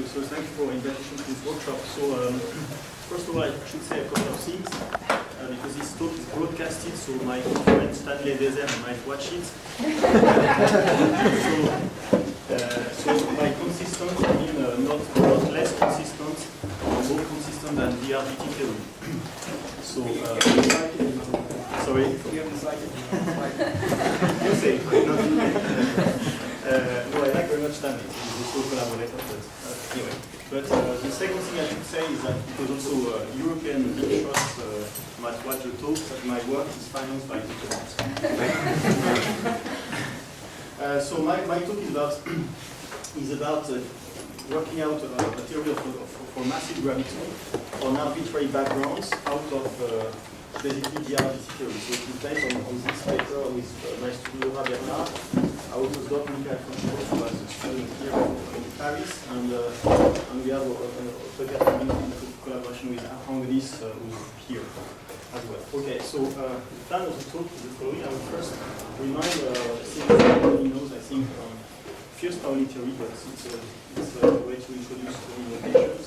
So thank you for invitation to this workshop. So first of all, I should say a couple of things because this talk is broadcasted, so my friend Stanley Deser might watch it. So by consistent, I mean not less consistent, or more consistent than the RBT theory. So sorry. You say. No, I like very much Stanley. He's also a collaborator, but anyway. But the second thing I should say is that because also European big shots might watch the talk, that my work is financed by the government. So my talk is about working out a theory for massive gravity on arbitrary backgrounds out of basically the RBT theory. So it is based on this paper with my student Laura Bernard, our postdoc Michael Franchot, who was a student here in Paris, and we have a collaboration with Angelis, who's here as well. Okay, so the plan of the talk is the following. I will first remind things everybody knows, I think, Fierce-Pauli theory, but it's a way to introduce the notations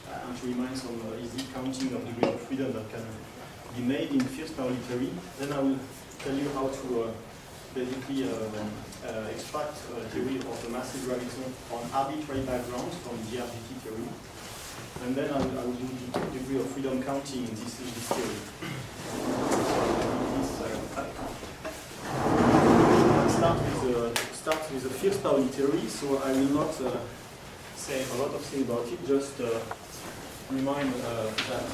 and to remind some easy counting of degrees of freedom that can be made in Fierce-Pauli theory. Then I will tell you how to basically extract a theory of the massive graviton on arbitrary backgrounds from the RBT theory. And then I will do the degree of freedom counting in this theory. Start with the Fierce-Pauli theory, so I will not say a lot of things about it, just remind that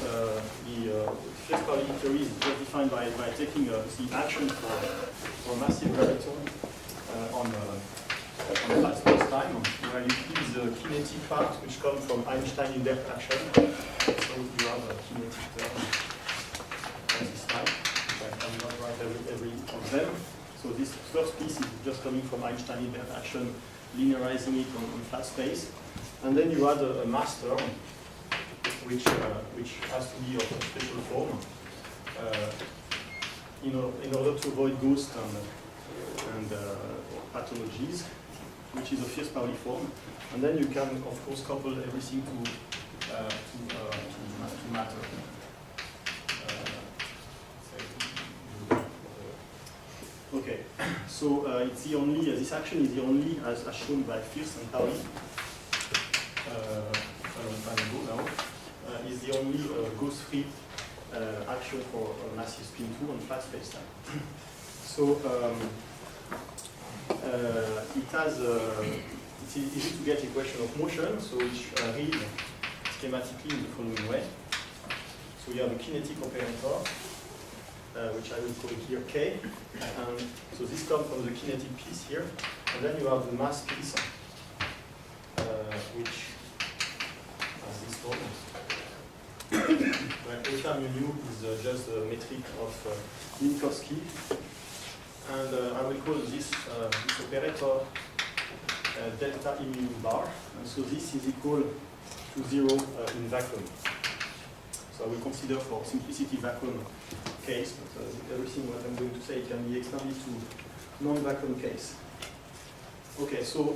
the Fierce-Pauli theory is defined by taking the action for massive graviton on flat space-time, where you keep the kinetic part which comes from Einstein-Hilbert action. So you have a kinetic term at this time. I will not write every of them. So this first piece is just coming from Einstein-Hilbert action, linearizing it on flat space. And then you add a master, which has to be of a special form in order to avoid ghosts and pathologies, which is a Fierce-Pauli form. And then you can, of course, couple everything to matter. Okay, so it's the only, this action is the only, as shown by Fierce and Pauli, a long time ago now, is the only ghost-free action for a massive spin 2 on flat spacetime. So it's easy to get equation of motion, so which read schematically in the following way. So you have a kinetic operator, which I will call here K. And so this comes from the kinetic piece here. And then you have the mass piece, which has this form. Where eta mu is just the metric of Minkowski. And I will call this operator delta E mu bar. And so this is equal to 0 in vacuum. So I will consider for simplicity vacuum case, but everything what I'm going to say can be extended to non-vacuum case. Okay, so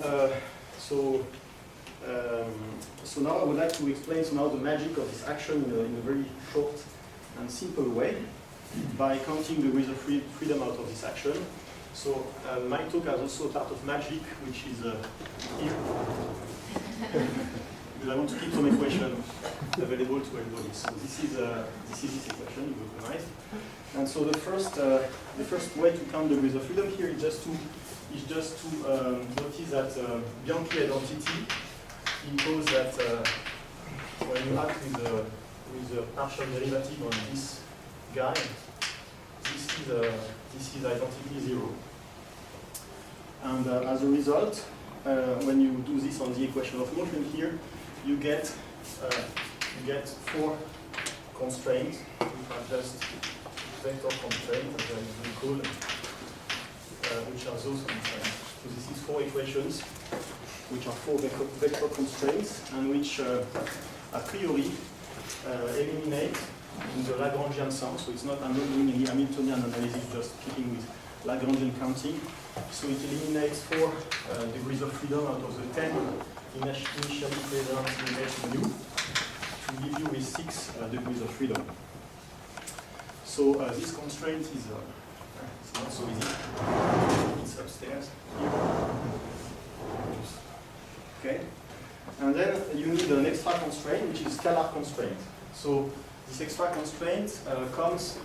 now I would like to explain somehow the magic of this action in a very short and simple way by counting degrees of freedom out of this action. So my talk has also a part of magic, which is here. Because I want to keep some equation available to everybody. So this is this equation you recognize. And so the first way to count degrees of freedom here is just to notice that Bianchi identity imposes that when you act with the partial derivative on this guy, this is identity 0. And as a result, when you do this on the equation of motion here, you get 4 constraints, which are just vector constraints, as we call, which are those constraints. So this is 4 equations, which are 4 vector constraints, and which a priori eliminate in the Lagrangian sense. So it's not, I'm not doing any Hamiltonian analysis, just keeping with Lagrangian counting. So it eliminates 4 degrees of freedom out of the 10 initially present in H mu to leave you with 6 degrees of freedom. So this constraint is it's not so easy. It's upstairs here. Okay. And then you need an extra constraint, which is scalar constraint. So this extra constraint comes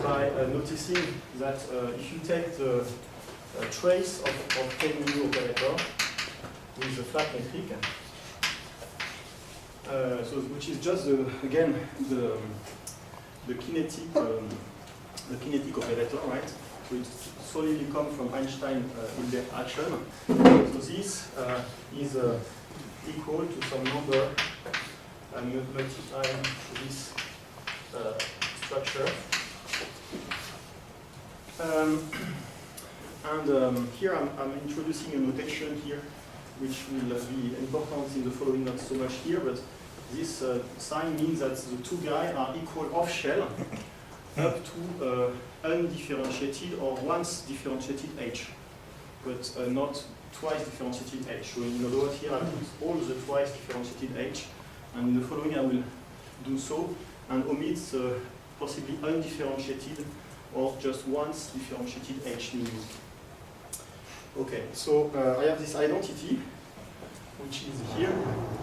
by noticing that if you take the trace of K mu operator with a flat metric, so which is just again the kinetic operator, right? So it solely comes from Einstein-Hilbert action. So this is equal to some number multiplying this structure. Here I'm introducing a notation here, which will be important in the following, not so much here, but this sign means that the two guys are equal off shell up to undifferentiated or once differentiated H, but not twice differentiated H. So in other words, here I put all the twice differentiated H, and in the following I will do so and omit possibly undifferentiated or just once differentiated H mu. Okay, so I have this identity, which is here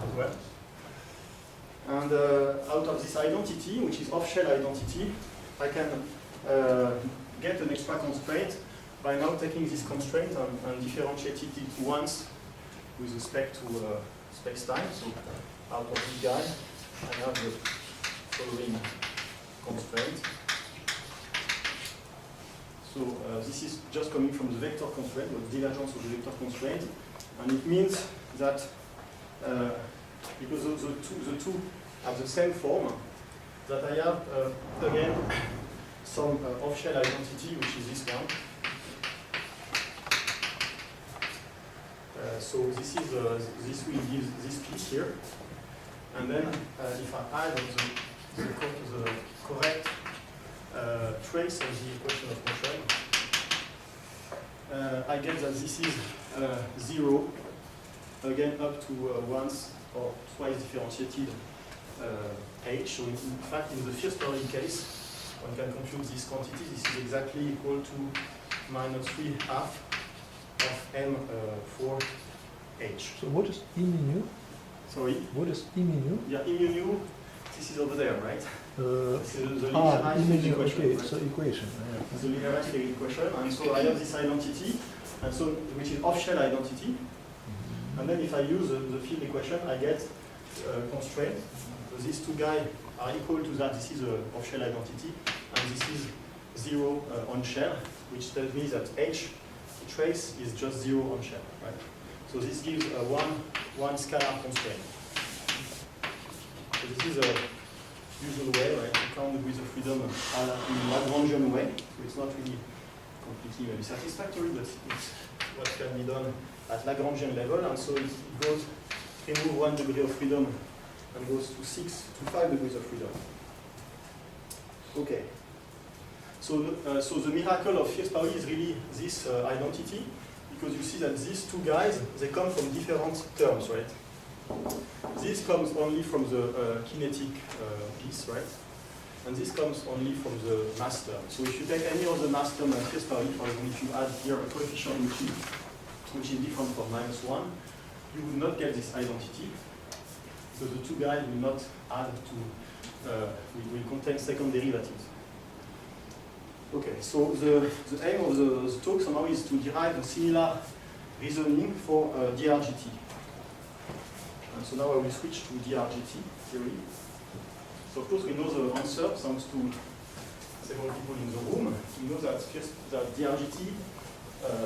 as well. And out of this identity, which is off-shell identity, I can get an extra constraint by now taking this constraint and differentiating it once with respect to space-time. So out of this guy, I have the following constraint. So this is just coming from the vector constraint, or the divergence of the vector constraint, and it means that because the two have the same form, that I have again some off-shell identity, which is this one. So this is this will give this piece here, and then if I add the correct trace of the equation of motion, I get that this is 0 again up to once or twice differentiated H. So in fact, in the first order case, one can compute this quantity. This is exactly equal to -3/2 of m for H. So what is E mu? Sorry? What is E mu? Yeah, E mu, this is over there, right? This is the E linearized mu, equation. okay, Right? so equation. Yeah. It's a linearized equation, and so I have this identity, and so which is off-shell identity. And then if I use the field equation, I get constraint. So these two guys are equal to that. This is an off-shell identity, and this is 0 on shell, which tells me that H trace is just 0 on shell, right? So this gives one scalar constraint. So this is a usual way, right, to count degrees of freedom in Lagrangian way. So it's not really completely maybe satisfactory, but it's what can be done at Lagrangian level, and so it goes, remove 1 degree of freedom and goes to 6 to 5 degrees of freedom. Okay. So the miracle of Fierce-Pauli is really this identity, because you see that these two guys, they come from different terms, right? This comes only from the kinetic piece, right? And this comes only from the mass term. So if you take any of the mass term and Fierce-Pauli, for example, if you add here a coefficient which is different from -1, you will not get this identity. So the two guys will not add to, will contain second derivatives. Okay, so the aim of the talk somehow is to derive a similar reasoning for DRGT. And so now I will switch to DRGT theory. So of course we know the answer thanks to several people in the room. We know that first that DRGT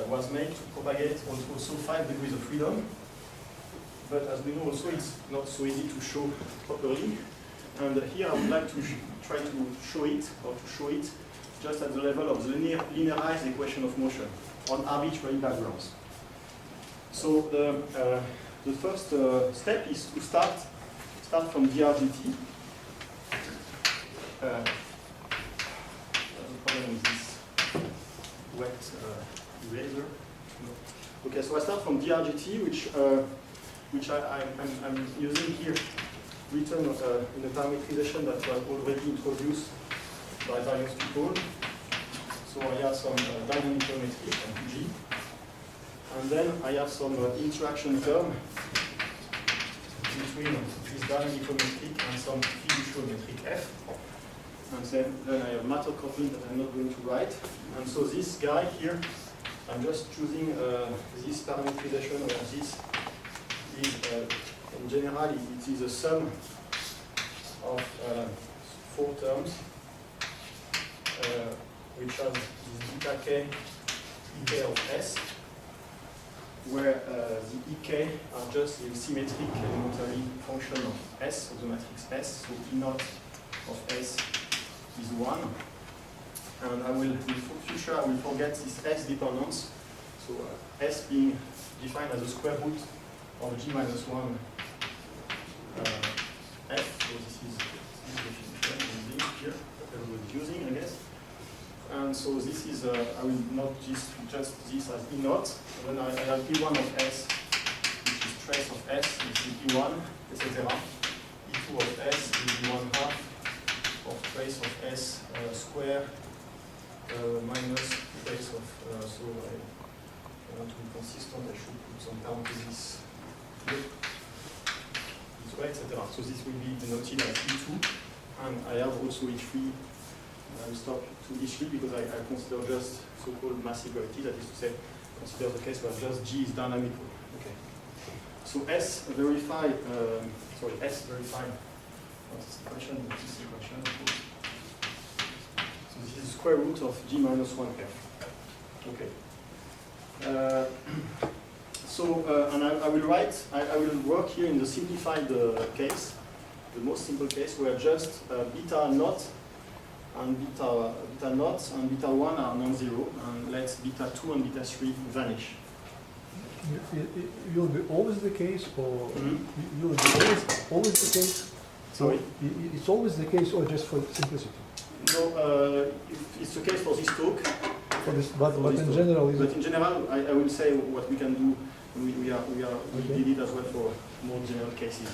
was made to propagate also 5 degrees of freedom. But as we know also it's not so easy to show properly. And here I would like to try to show it, or to show it just at the level of the linearized equation of motion on arbitrary backgrounds. So the first step is to start from DRGT. The problem with this wet eraser. Okay, so I start from DRGT, which which I'm using here, written in a parameterization that was already introduced by various people. So I have some dynamic geometry on G, and then I have some interaction term between this dynamic geometric and some fiduciometric F. And then I have matter coupling that I'm not going to write. And so this guy here, I'm just choosing this parameterization where this is, in general, it is a sum of 4 terms, which has this beta k, ek of S, where the ek are just the symmetric elementary function of S, of the matrix S, so E naught of S is 1. And I will, in future, I will forget this S dependence. So S being defined as a square root of G minus 1 F. So this is the definition here that everybody is using, I guess. And so this is, I will not just this as E naught. And then I have E1 of S, which is trace of S, which is E1, etc. E2 of S is E1 half of trace of S square minus trace of, so I want to be consistent, I should put some parentheses here, this way, etc. So this will be denoted as E2, and I have also E3. I will stop to E3 because I consider just so-called massive gravity, that is to say, consider the case where just G is dynamical. Okay. So S verify, S verify. What's the question? What is the question? So this is the square root of G minus 1F. Okay. And I will write, I will work here in the simplified case, the most simple case, where just beta naught and beta naught and beta 1 are non-zero, and let beta 2 and beta 3 vanish. It will be always the case, or you will be always the case? Sorry? It's always the case, or just for simplicity? No, it's the case for this talk. For this, but this in talk. general, But in general, I will say what we can do. We Okay. did it as well for more general cases.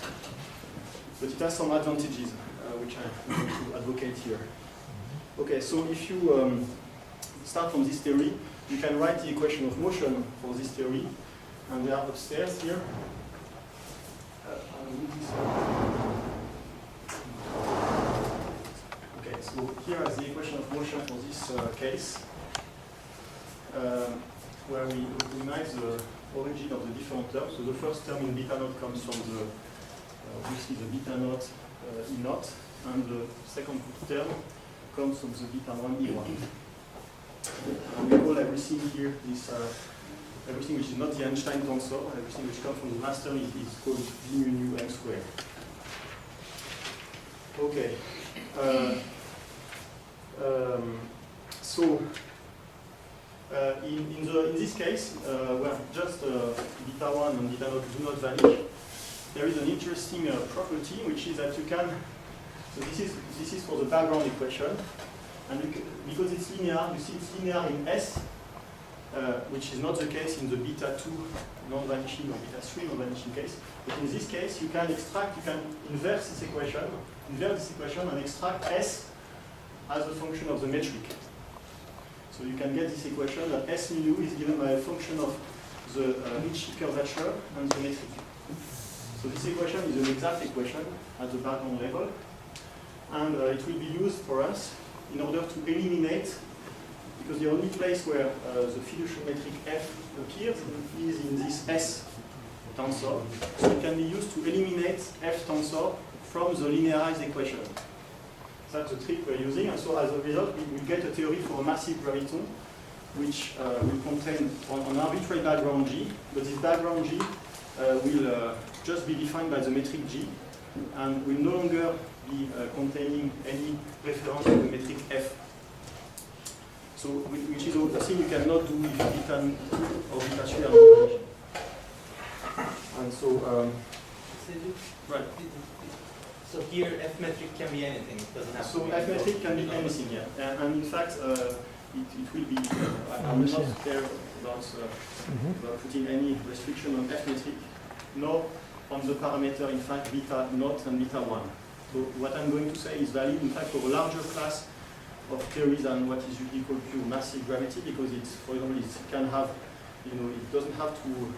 But it has some advantages, which I'm going to advocate here. Okay, so if you start from this theory, you can write the equation of motion for this theory, and they are upstairs here. Okay, so here is the equation of motion for this case, where we recognize the origin of the different terms. So the first term in beta naught comes from the, obviously the beta naught E naught, and the second term comes from the beta 1 E1. And we call everything here this, everything which is not the Einstein tensor, everything which comes from the master is called d mu nu m squared. Okay. In this case, where just beta 1 and beta naught do not vanish, there is an interesting property, which is that you can, so this is for the background equation, and you can, because it's linear, you see it's linear in S, which is not the case in the beta 2 non-vanishing or beta 3 non-vanishing case. But in this case, you can extract, you can invert this equation and extract S as a function of the metric. So you can get this equation that S mu is given by a function of the Ricci curvature and the metric. So this equation is an exact equation at the background level, and it will be used for us in order to eliminate, because the only place where the fiduciometric F appears is in this S tensor. So it can be used to eliminate F tensor from the linearized equation. That's the trick we're using, and so as a result, we will get a theory for a massive graviton, which will contain an arbitrary background G, but this background G will just be defined by the metric G, and will no longer be containing any reference to the metric F. So, which is a thing you cannot do if beta 2 or beta 3 are not vanishing. And so, right. So here, F metric can be anything. It doesn't have So to be F metric can be anything, yeah. And in fact, it will be. I will not care about putting any restriction on F metric, nor on the parameter, in fact, beta naught and beta 1. So what I'm going to say is valid, in fact, for a larger class of theories than what is usually called pure massive gravity, because it's, for example, it can have, it doesn't have to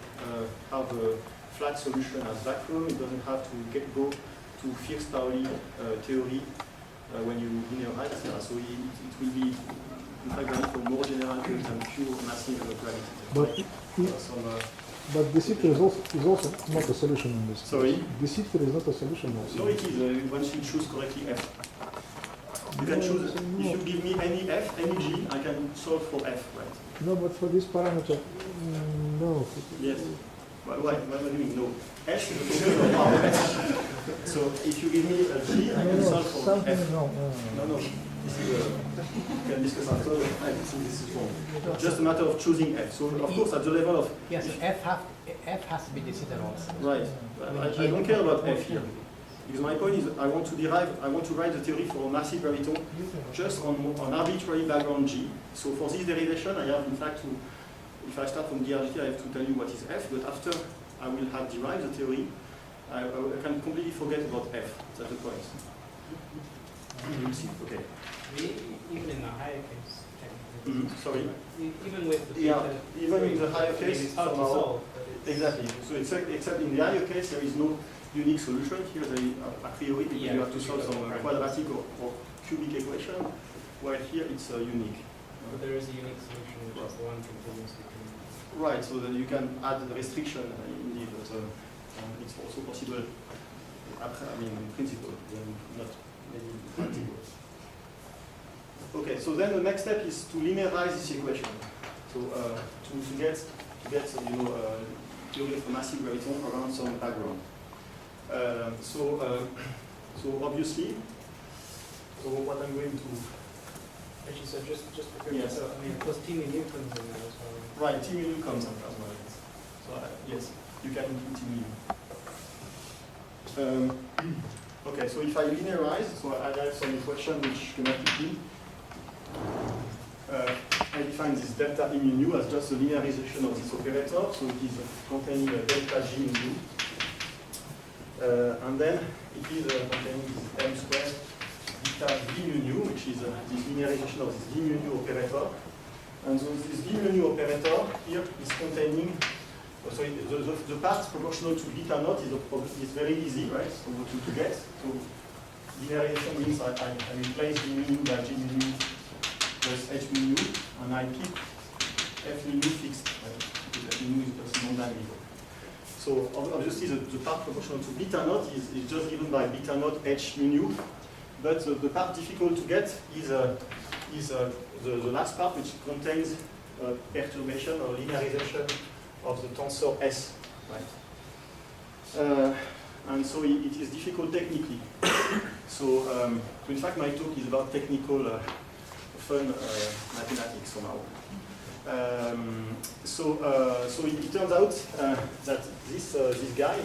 have a flat solution as vacuum. It doesn't have to go to fixed Pauli theory when you linearize, etc. So it will be, in fact, valid for more general theories than pure massive gravity. But de Sitter is also not a solution in this. Sorry? De Sitter is not a solution also. No, it is, once you choose correctly F. You can choose, if you give me any F, any G, I can solve for F, right? No, but for this parameter, no. Yes. Why do you mean no? S is a function of R, right? So if you give me a G, I can solve for F. No. This is we can discuss after. I think this is wrong. Just a matter of choosing F. So of course at the level of yes, F has to be de Sitter also. right. I don't care about F here. Because my point is, I want to write the theory for a massive graviton just on arbitrary background G. So for this derivation, I have in fact to, if I start from DRGT, I have to tell you what is F, but after I will have derived the theory, I can completely forget about F. That's the point. You will see, okay. Even in the higher case, Sorry? even with the even in the higher case, it's hard to somehow, solve. exactly. So except in the higher case, there is no unique solution. Here, a priori, you have to solve some quadratic or cubic equation, while here it's unique. But there is a unique solution, which is the one continuously. Right, so then you can add the restriction indeed, but it's also possible, in principle, not maybe practical. Okay, so then the next step is to linearize this equation. So to get theory of a massive graviton around some background. So obviously, so what I'm going to Actually, so just for clear, yes. so I mean, plus T mu comes in there as well. right, T mu comes up as well. So yes, you can include T mu. Okay, so if I linearize, so I have some equation which schematically I define this delta E mu nu as just a linearization of this operator, so it is containing a delta G mu nu. And then it is containing this m squared beta V mu nu, which is this linearization of this V mu nu operator. And so this V mu nu operator here is containing, so the part proportional to beta naught is very easy, right? So to get. So linearization means I replace V mu nu by G mu nu plus H mu nu, and I keep F mu nu fixed, right? Because F mu nu is just non-dynamical. So obviously the part proportional to beta naught is just given by beta naught H mu nu, but the part difficult to get is the last part, which contains perturbation or linearization of the tensor S, right? And so it is difficult technically. So in fact my talk is about technical fun mathematics somehow. So it turns out that this guy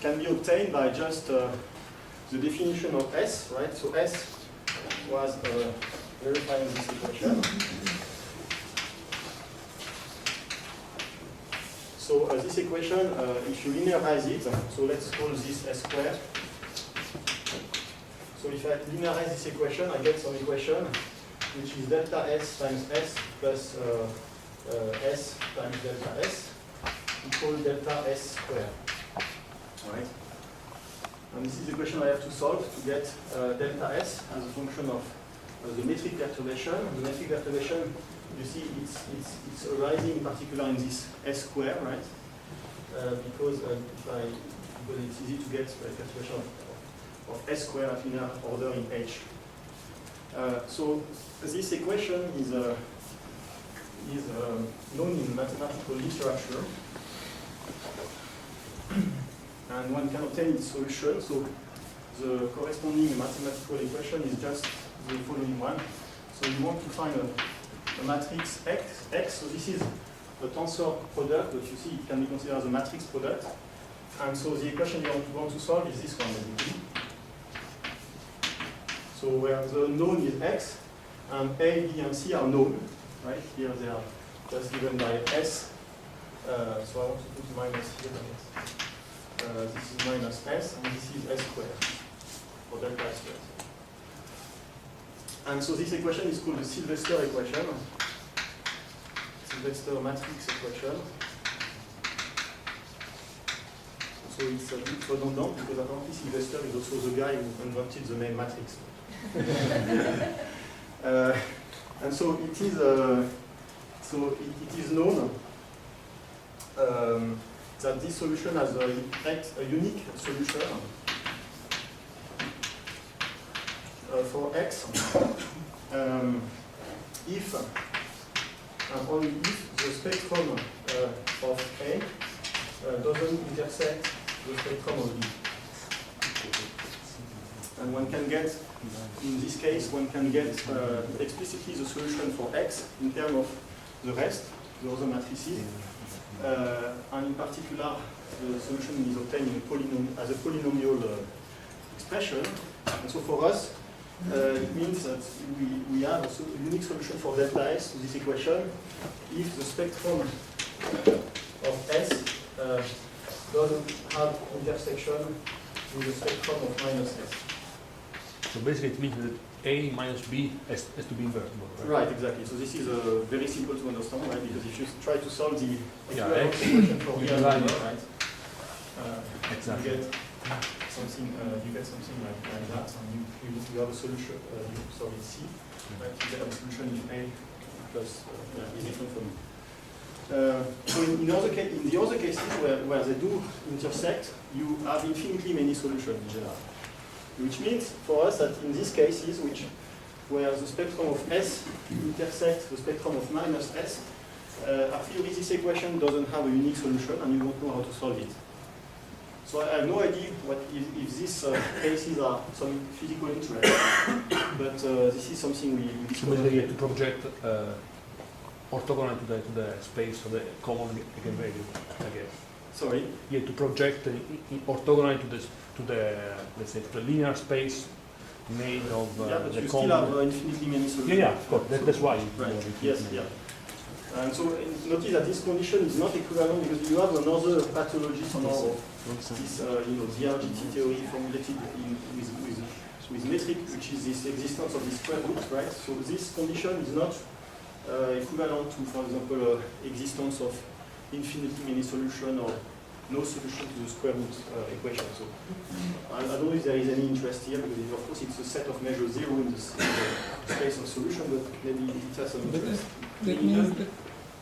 can be obtained by just the definition of S, right? So S was verifying this equation. So this equation, if you linearize it, so let's call this S squared. So if I linearize this equation, I get some equation which is delta S times S plus S times delta S equal delta S squared. All right. And this is the equation I have to solve to get delta S as a function of the metric perturbation. The metric perturbation, you see, it's arising in particular in this S square, right? Because it's easy to get a perturbation of S square at linear order in H. So this equation is known in mathematical literature, and one can obtain its solution. So the corresponding mathematical equation is just the following one. So you want to find a matrix X. So this is a tensor product, but you see it can be considered as a matrix product. And so the equation you want to solve is this one, basically. So where the known is X, and A, B, and C are known, right? Here they are just given by S. So I want to put minus here, I guess. this is minus S, and this is S squared, or delta S squared. And so this equation is called the Sylvester equation, Sylvester matrix equation. So it's a bit redundant because apparently Sylvester is also the guy who invented the name matrix. And so it is known that this solution has a unique solution for x if and only if the spectrum of A doesn't intersect the spectrum of B. And one can get, in this case, one can get explicitly the solution for x in terms of the rest, the other matrices, and in particular, the solution is obtained in as a polynomial expression. And so for us, it means that we have a unique solution for delta S to this equation if the spectrum of S doesn't have intersection with the spectrum of minus S. So basically it means that A minus B has to be invertible, right? Right, exactly. So this is very simple to understand, right? Because if you try to solve the Yeah, equivalent X equation for with real the line. number, right? Exactly. You get something like that, and you have a solution. Sorry, C. Right? You get a solution if A plus is different from. So in the other cases where they do intersect, you have infinitely many solutions in general. Which means for us that in these cases, where the spectrum of S intersects the spectrum of minus S, a priori this equation doesn't have a unique solution and you don't know how to solve it. So I have no idea if these cases are some physical interest, but this is something we So discovered. basically you have to project orthogonal to the space of the common eigenvalue, I guess. Sorry? You have to project orthogonal to the let's say to the linear space made of Yeah, but the you common. still have infinitely many solutions. Yeah, of course. That's why. Right. Yes, yeah. And so notice that this condition is not equivalent because you have another pathology somehow of this, DRGT theory formulated with metric, which is this existence of the square root, right? So this condition is not equivalent to, for example, existence of infinitely many solutions or no solution to the square root equation. So I don't know if there is any interest here because of course it's a set of measures zero in the space of solution, but maybe it has some interest. That means that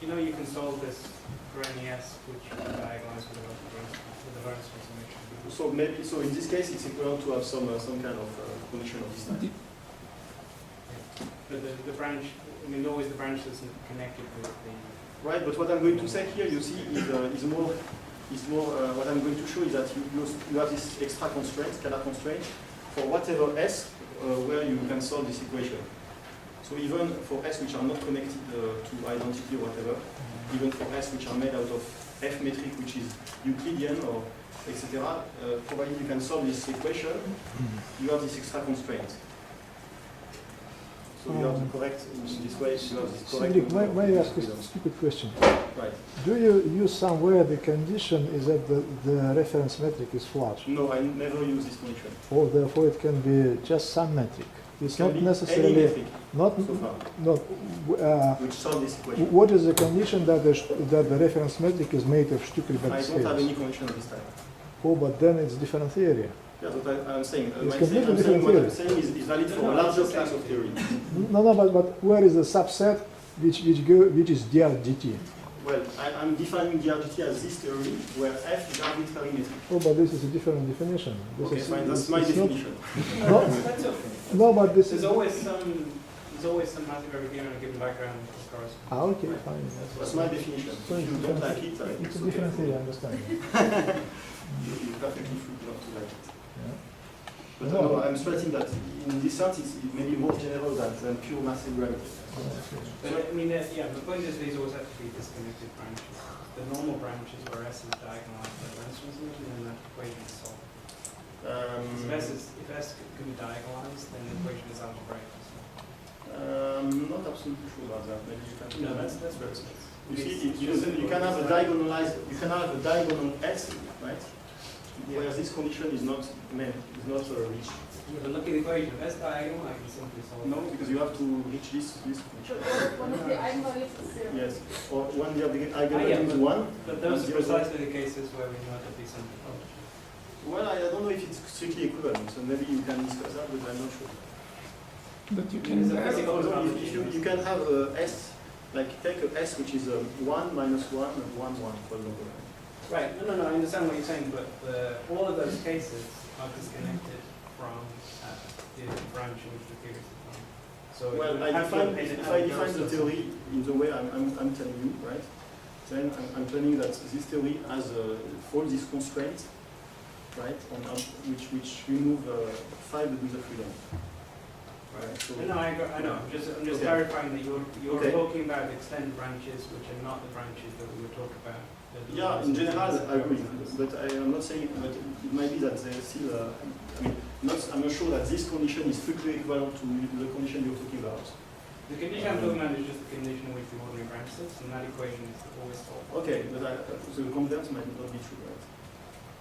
you can solve this for any S which diagonalizes with the Lorentz transformation. So in this case it's equivalent to have some kind of condition of this type. But the branch, always the branch isn't connected with the. Right, but what I'm going to say here, you see, is more. What I'm going to show is that you have this extra constraint, scalar constraint, for whatever S where you can solve this equation. So even for S which are not connected to identity or whatever, even for S which are made out of F metric which is Euclidean or etc., provided you can solve this equation, you have this extra constraint. So you have to correct in this way. You have this correct. Cedric, may I ask a stupid question? Right. Do you use somewhere the condition is that the reference metric is flat, No, I never use this condition. or therefore it can be just some metric? It's Can not be necessarily any metric not so far which solve this equation. what is the condition that the reference metric is made of Stuckelberg I don't have scales? any condition of this type. Oh, but then it's different theory. Yeah, but I'm saying, It's completely different what I'm theory. saying is valid for a larger class of theory. No, but where is the subset which is DRGT? Well, I'm defining DRGT as this theory where F is arbitrary metric. Oh, but this is a different definition. This Okay, is, fine, that's it's my not- definition. No, That's okay. no, but this There's is. always some massive everything in a given background, of course. Okay, fine. That's my definition. So If you it's don't different- like it, It's a okay. different theory, I understand. You're perfectly free not to like it. Yeah. But No. no, I'm stressing that in this sense it's maybe more general than pure massive gravity. But the point is these always have to be disconnected branches. The normal branches where S is diagonalized by Lorentz transformation, then that equation is solved. If S can be diagonalized, then the equation is algebraic. Not absolutely sure about that. Maybe you can. No, that's very You see, you can have a diagonalized, you can have a diagonal S, right? where this condition is not reached. Yeah, but look at the equation. If S diagonal, I can simply solve No, it. because you have to reach this condition. One of the eigenvalues is 0. Yes, or when the eigenvalue is 1. But those and are 0. precisely the cases where we know that these simple functions. Well, I don't know if it's strictly equivalent, so maybe you can discuss that, but I'm not sure. But you It's can a have, physical Also, proposition. you can have a S, like take a S which is 1 minus 1 and 1, 1, for example. Right, no, I understand what you're saying, but all of those cases are disconnected from the branch in which the figures are from. So it Well, would I have to define, depend if on I define the those- theory in the way I'm telling you, right? Then I'm telling that this theory has all these constraints, right? Which remove 5 degrees of freedom. Right. So No, I know. I'm just Okay. clarifying that you're Okay. talking about extended branches, which are not the branches that we were talking about. yeah, in general, I agree, but I am not saying. But it might be that there's still. I mean, I'm not sure that this condition is strictly equivalent to the condition you're talking about. The condition I'm talking about is just the condition in which the ordinary branch sits, and that equation is always solved. Okay, but the converse might not be true, right?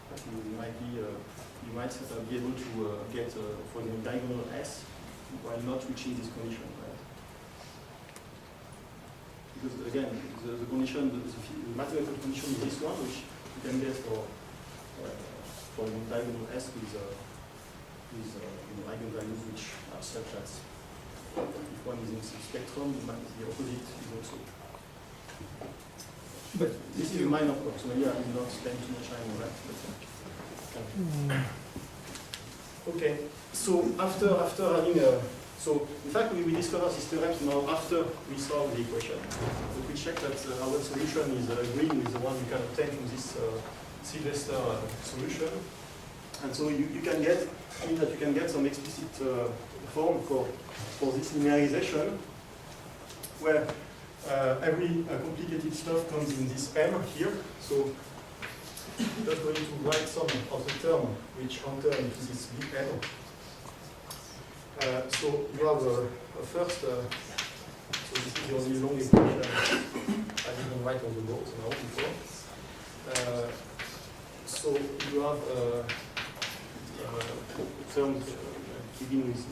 But you might be able to get for the diagonal S while not reaching this condition, right? Because again, the condition, the mathematical condition is this one, which you can get for the diagonal S with eigenvalues which are such as if one is in the spectrum, the opposite is also. But this is a minor point, so maybe I will not spend too much time on that. But, okay, so after having so in fact we discovered this theorem now after we solved the equation. But we checked that our solution is agreeing with the one we can obtain from this Sylvester solution. And so you can get, that you can get some explicit form for this linearization, where every complicated stuff comes in this M here. So I'm just going to write some of the term which enter into this big M. So you have a first, so this is the only long equation I didn't write on the board now before. So you have terms begin with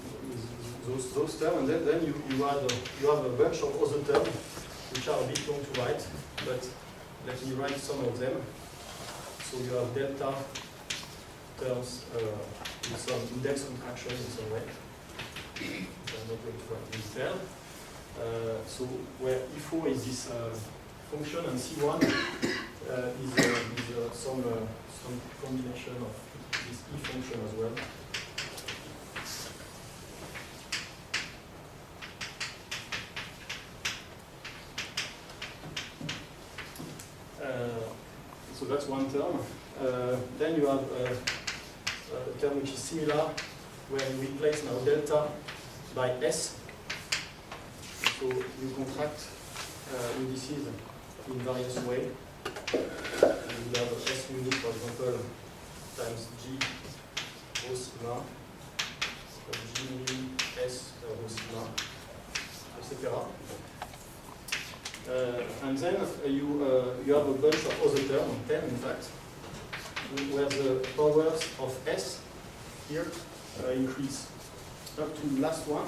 those terms, and then you have a bunch of other terms which are a bit long to write, but let me write some of them. So you have delta terms with some index contraction in some way. I'm not going to write in detail. So where E4 is this function and C1 is some combination of this E function as well. So that's one term. Then you have a term which is similar, where you replace now delta by S. So you contract indices in various ways. You have S unit, for example, times G rho sigma, G min S rho sigma, etc. And then you have a bunch of other terms, 10 in fact, where the powers of S here increase up to the last one,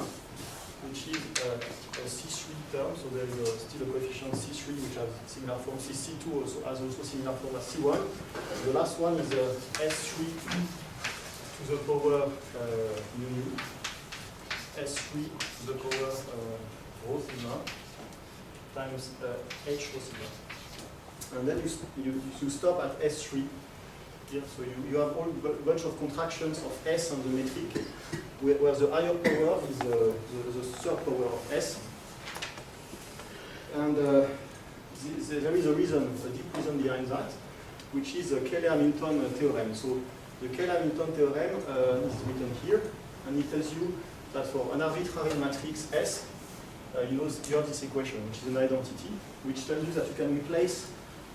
which is a C3 term. So there is still a coefficient C3 which has similar form. C2 also has similar form as C1. The last one is S3 to the power mu, S3 to the power rho sigma times H rho sigma. And then you stop at S3. Yeah, so you have all a bunch of contractions of S on the metric, where the higher power is the third power of S. And there is a reason, a deep reason behind that, which is the Cayley-Hamilton theorem. So the Cayley-Hamilton theorem is written here, and it tells you that for an arbitrary matrix S, you have this equation, which is an identity, which tells you that you can replace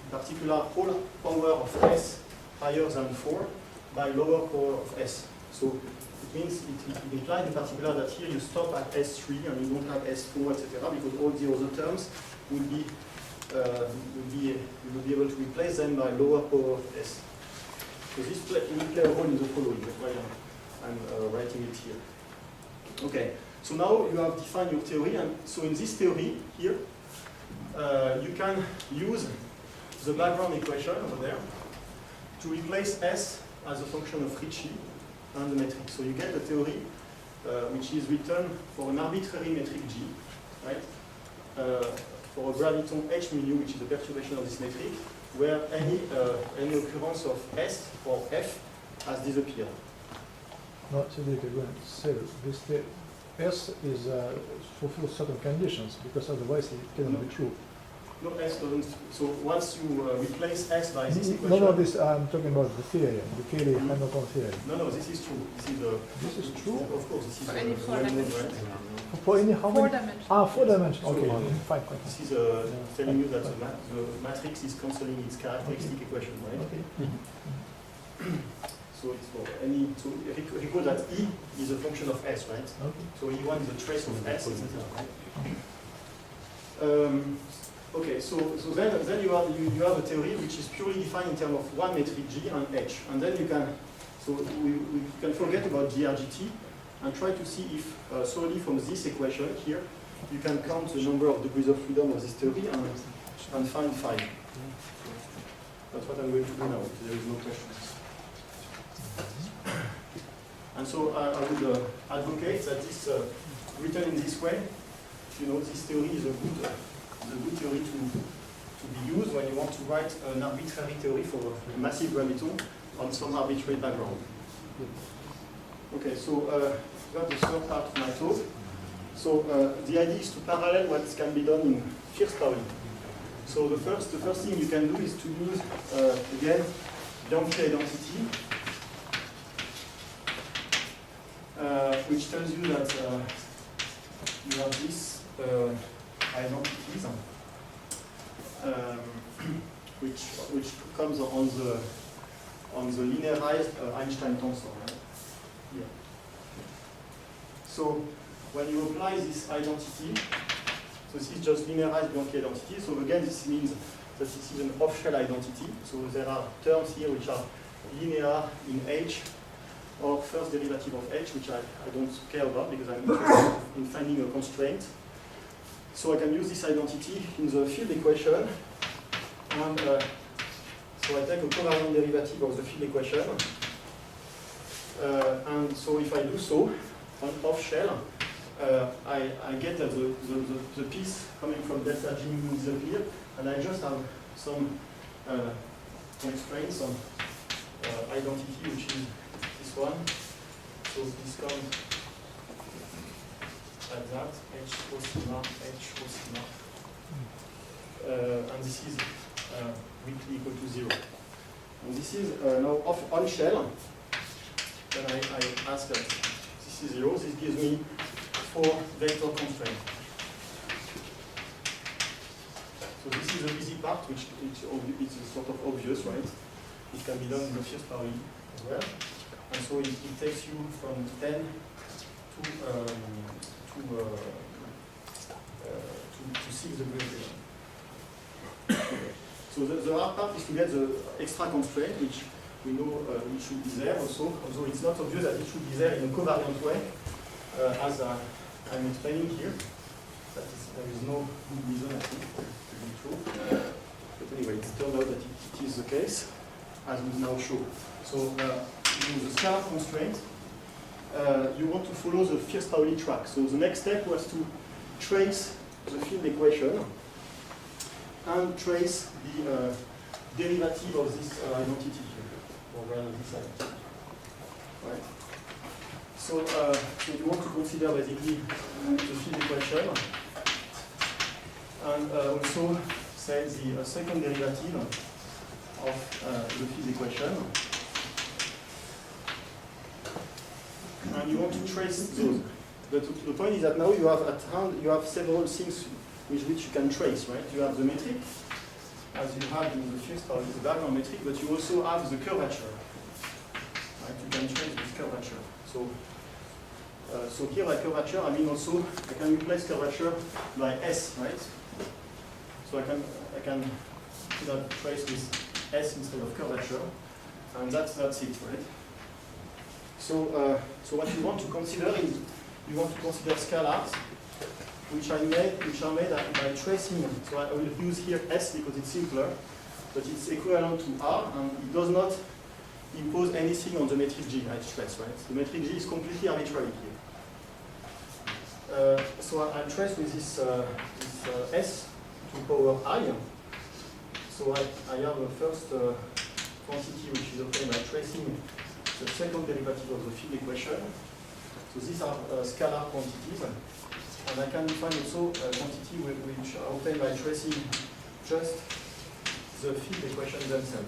in particular all power of S higher than 4 by lower power of S. So it means it implies in particular that here you stop at S3 and you don't have S4, etc., because all the other terms will be you will be able to replace them by lower power of S. So this will play a role in the following. That's why I'm writing it here. Okay. So now you have defined your theory, and so in this theory here, you can use the background equation over there to replace S as a function of Ricci and the metric. So you get a theory which is written for an arbitrary metric G, right? For a graviton H mu, which is the perturbation of this metric, where any occurrence of S or F has disappeared. No, Cedric, again, say this S is fulfill certain conditions, because otherwise it cannot be true. No, S doesn't. So once you replace S by this equation. No, this I'm talking about the theory, the Cayley Hamilton theory. No, this is true. This is true? Of course, this is For any four dimensions. For any how Four many? dimensions. Ah, 4 dimensions. Okay, So, fine. This is telling you that the matrix is cancelling its characteristic equation, right? Okay. So it's for any. So recall that E is a function of S, right? Okay. So E1 is a trace of S, etc. Right? Okay, so then you have a theory which is purely defined in terms of one metric G and H, and then you can we can forget about GRGT and try to see if solely from this equation here you can count the number of degrees of freedom of this theory and find phi. That's what I'm going to do now. If there is no questions. And so I would advocate that this written in this way, you know, this theory is a good theory to be used when you want to write an arbitrary theory for a massive graviton on some arbitrary background. Okay, so that's the third part of my talk. So the idea is to parallel what can be done in First-Pauli. So the first thing you can do is to use again Bianchi identity, which tells you that you have these identities, which comes on the linearized Einstein tensor. Right? Yeah. So when you apply this identity, so this is just linearized Bianchi identity. So again, this means that this is an off-shell identity. So there are terms here which are linear in H, or first derivative of H, which I don't care about because I'm interested in finding a constraint. So I can use this identity in the field equation, and so I take a covariant derivative of the field equation, and so if I do so on off shell, I get that the piece coming from delta G mu disappear, and I just have some constraints on identity, which is this one. So this comes like that, H O sigma, H O sigma. And this is weakly equal to 0. And this is now on shell. Then I ask that this is 0. This gives me 4 vector constraints. So this is the easy part, which it's sort of obvious, right? It can be done in the First-Pauli as well. And so it takes you from 10 to 6 degrees. So the hard part is to get the extra constraint, which we know it should be there also, although it's not obvious that it should be there in a covariant way, as I'm explaining here. There is no good reason, I think, to be true. But anyway, it turned out that it is the case, as we now show. So in the scalar constraint, you want to follow the First-Pauli track. So the next step was to trace the field equation and trace the derivative of this identity here, or rather this identity. Right. So you want to consider basically the field equation, and also say the second derivative of the field equation. And you want to trace those. But the point is that now you have at hand, you have several things with which you can trace, right? You have the metric, as you had in the First-Pauli, the background metric, but you also have the curvature. Right? You can trace this curvature. So here by curvature, I mean also I can replace curvature by S, right? So I can trace with S instead of curvature. And that's it, right? So, so what you want to consider is you want to consider scalars, which are made by tracing. So I will use here S because it's simpler, but it's equivalent to R, and it does not impose anything on the metric G, I stress, right? The metric G is completely arbitrary here. So I trace with this S to power I. So I have the first quantity which is obtained by tracing the second derivative of the field equation. So these are scalar quantities. And I can define also a quantity which are obtained by tracing just the field equations themselves.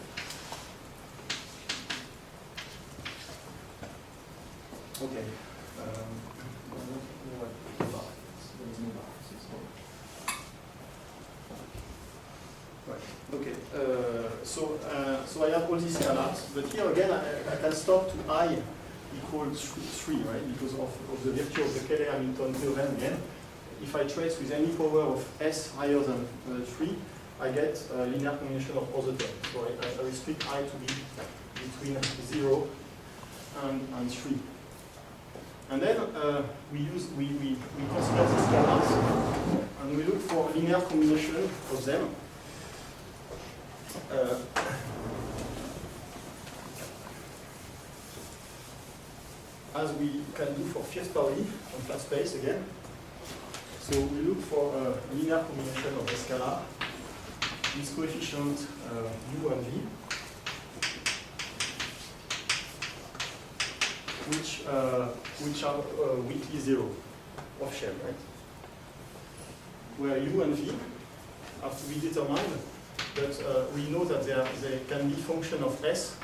Okay. Right. Okay. So I have all these scalars, but here again I can stop to I equals 3, right? Because of the virtue of the Cayley-Hamilton theorem again. If I trace with any power of S higher than 3, I get a linear combination of other terms. So I restrict I to be between 0 and 3. And then we consider the scalars and we look for a linear combination of them. As we can do for First Pauli on flat space again. So we look for a linear combination of the scalar with coefficient U and V, which are weakly zero of shell, right? Where U and V have to be determined, but we know that they can be function of S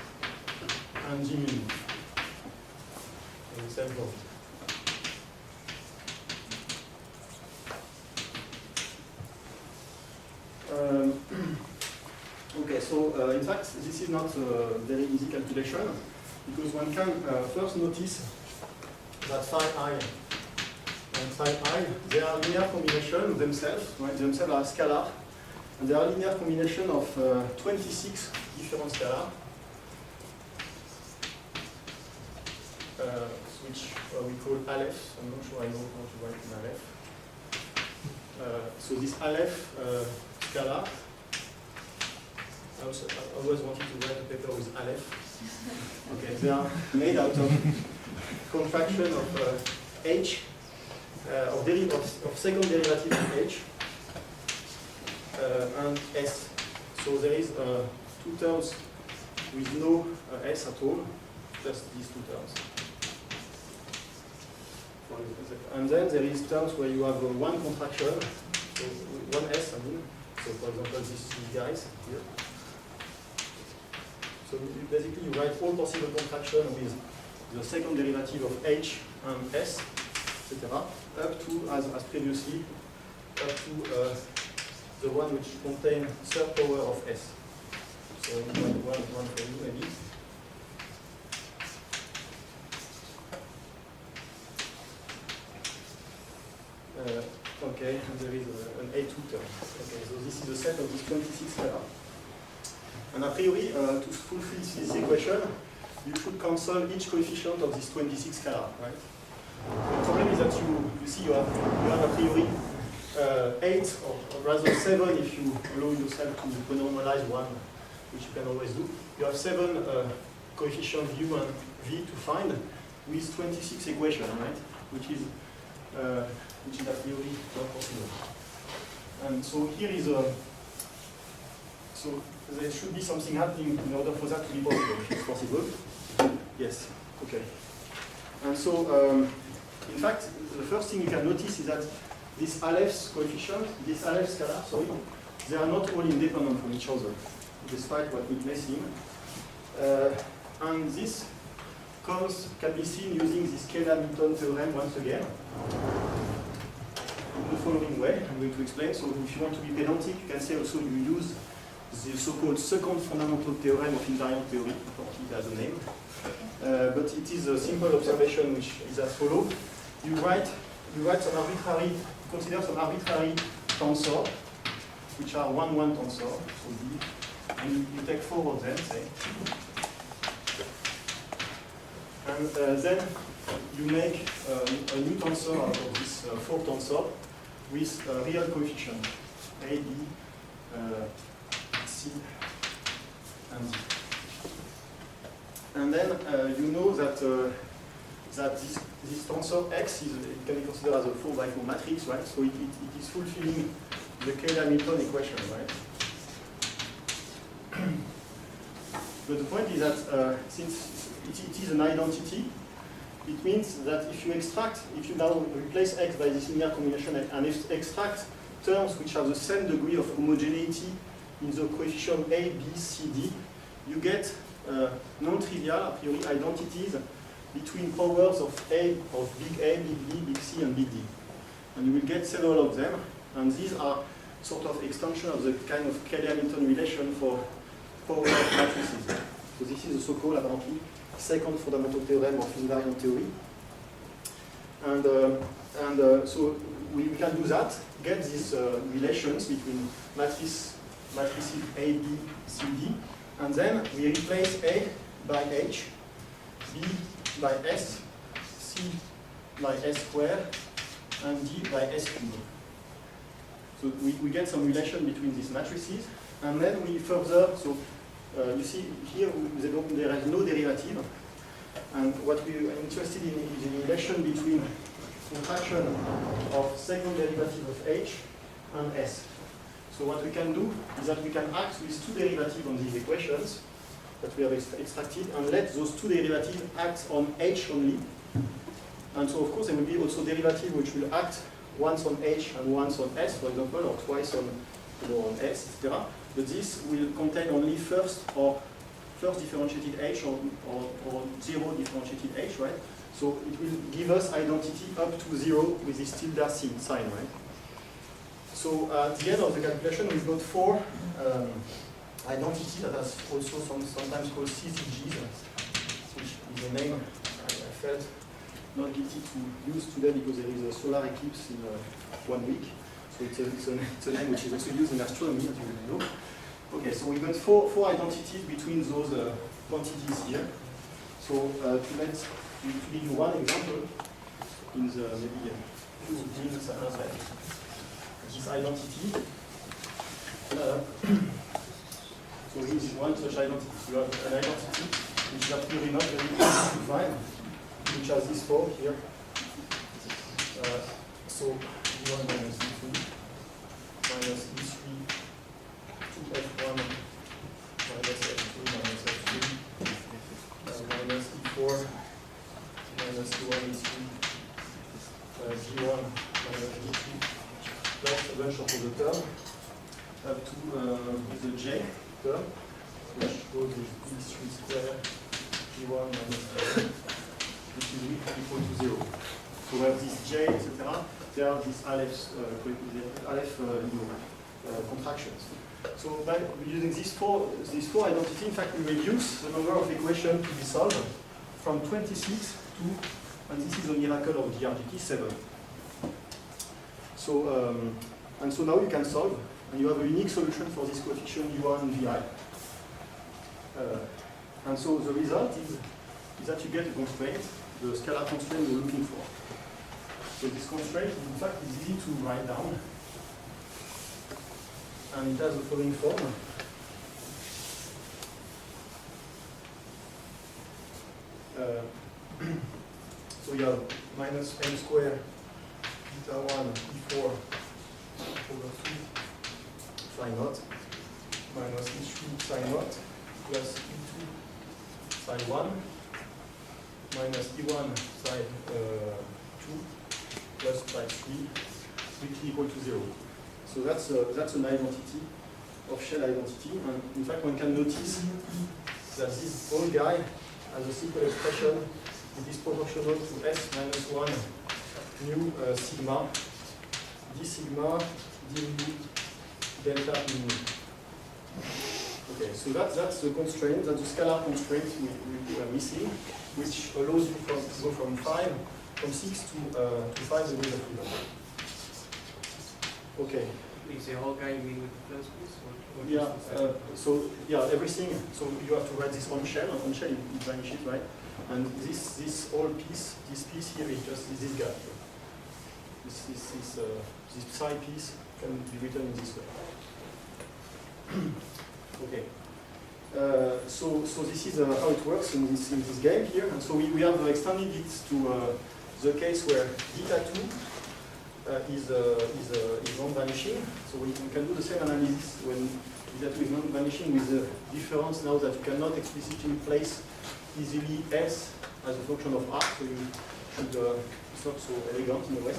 and G mu. In the same form. Okay, so in fact, this is not a very easy calculation because one can first notice that psi I and psi I, they are linear combination themselves, right? Themselves are scalar, and they are linear combination of 26 different scalars, which we call Aleph. I'm not sure I know how to write in Aleph. So this Aleph scalar, I always wanted to write a paper with Aleph. Okay, they are made out of contraction of H, of second derivative of H, and S. So there is 2 terms with no S at all, just these 2 terms. And then there is terms where you have one contraction, so one S, I mean. So for example, these guys here. So basically you write all possible contraction with the second derivative of H and S, etc., up to, as previously, up to the one which contains third power of S. So one for you maybe. Okay, and there is an A2 term. Okay, so this is a set of these 26 scalars. And a priori, to fulfill this equation, you should cancel each coefficient of this 26 scalar, right? The problem is that you see you have a priori 8, or rather 7 if you allow yourself to normalize one, which you can always do. You have 7 coefficients U and V to find with 26 equations, right? Which is a priori not possible. And so here is a, so there should be something happening in order for that to be possible, if it's possible. Yes, okay. And so, in fact, the first thing you can notice is that these Aleph's coefficient, this Aleph scalar, sorry, they are not all independent from each other, despite what it may seem. And this can be seen using this Cayley-Hamilton theorem once again. In the following way, I'm going to explain. So if you want to be pedantic, you can say also you use the so-called second fundamental theorem of invariant theory, it has a name. But it is a simple observation which is as follows. You write some arbitrary, consider some arbitrary tensor, which are 1-1 tensor, so D, and you take 4 of them, say. And then you make a new tensor out of this 4 tensor with a real coefficient A, B, C, and D. And then you know that that this tensor X it can be considered as a 4x4 matrix, right? So it is fulfilling the Cayley-Hamilton equation, right? But the point is that since it is an identity, it means that if you now replace X by this linear combination and extract terms which have the same degree of homogeneity in the coefficient A, B, C, D, you get non-trivial, a priori, identities between powers of A, of big A, big B, big C, and big D. And you will get several of them, and these are sort of extension of the kind of Cayley-Hamilton relation for power of matrices. So this is the so-called, apparently, second fundamental theorem of invariant theory. And so we can do that, get these relations between matrices A, B, C, D, and then we replace A by H, B by S, C by S squared, and D by S cubed. So we get some relation between these matrices, and then we further, so you see here there is no derivative, and what we are interested in is the relation between contraction of second derivative of H and S. So what we can do is that we can act with two derivatives on these equations that we have extracted and let those two derivatives act on H only. And so of course there will be also derivatives which will act once on H and once on S, for example, or twice on, on S, etc. But this will contain only first differentiated H or zero differentiated H, right? So it will give us identity up to 0 with this tilde sign, right? So at the end of the calculation, we've got 4 identities that are also sometimes called CCGs, which is a name I felt not guilty to use today because there is a solar eclipse in 1 week. So it's a name which is also used in astronomy, as you may know. Okay, so we've got four identities between those quantities here. So to give you one example, in the maybe few things this identity. So here is one such identity. So you have an identity which is actually not very easy to find, which has this 4 here. So D1 minus D2 minus D3 2F1 minus F2 minus F3 minus D4 minus D1 D3 G1 minus D2 plus a bunch of other terms up to the J term, which goes with D3 square G1 minus F, which is equal to 0. So we have this J, etc. There are these Aleph contractions. So by using these four identities, in fact, we reduce the number of equations to be solved from 26 to, and this is a miracle of DRGT, 7. So, and so now you can solve, and you have a unique solution for this coefficient U1 and VI. And so the result is that you get a constraint, the scalar constraint we're looking for. So this constraint, in fact, is easy to write down. And it has the following form. So you have minus m squared beta 1 e4 over 2 psi naught minus e3 psi naught plus e2 psi 1 minus e1 psi 2 plus psi 3, which is equal to 0. So that's an identity of shell identity, and in fact one can notice that this whole guy has a simple expression. It is proportional to S minus 1 mu sigma d sigma d mu delta mu. Okay, so that's the constraint, that's the scalar constraint we are missing, which allows you to go from 6 to 5 degrees of freedom. Okay. Is the whole guy mean with the first piece? Or Yeah, so yeah, everything, so you have to write this on shell you banish it, right? And this whole piece, this piece here is just this guy here. This psi piece can be written in this way. Okay. So this is how it works in this game here. And so we have extended it to the case where θ2 is non-vanishing. So we can do the same analysis when θ2 is non-vanishing, with the difference now that you cannot explicitly place easily S as a function of R. So you should, it's not so elegant in a way.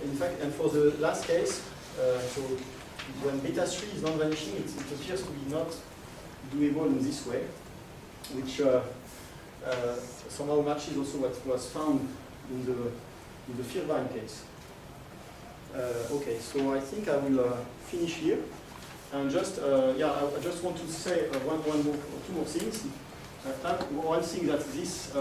In fact, and for the last case, so when beta3 is non-vanishing, it appears to be not doable in this way, which somehow matches also what was found in the Firbein case. Okay, so I think I will finish here, and just I just want to say two more things. One thing, that this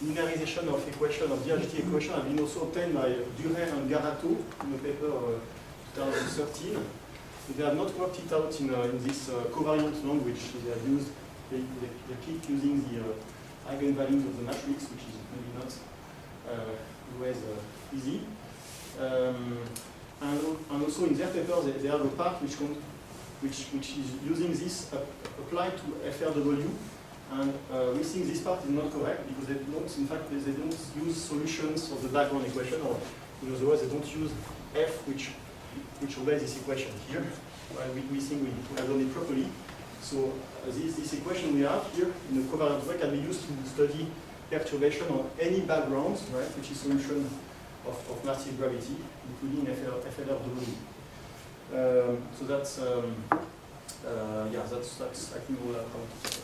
linearization of equation, of DRGT equation, have been also obtained by Duret and Garato in a paper 2013. They have not worked it out in this covariant language. They have used, they keep using the eigenvalues of the matrix, which is maybe not always easy. And also in their paper, they have a part which is using this applied to FRW. And we think this part is not correct, because they don't, in fact, they don't use solutions of the background equation, or in other words, they don't use F, which obeys this equation here. Well, we think we have done it properly. So this equation we have here in a covariant way can be used to study perturbation on any background, right, which is solution of massive gravity, including FLRW. So that's I think all I want to say.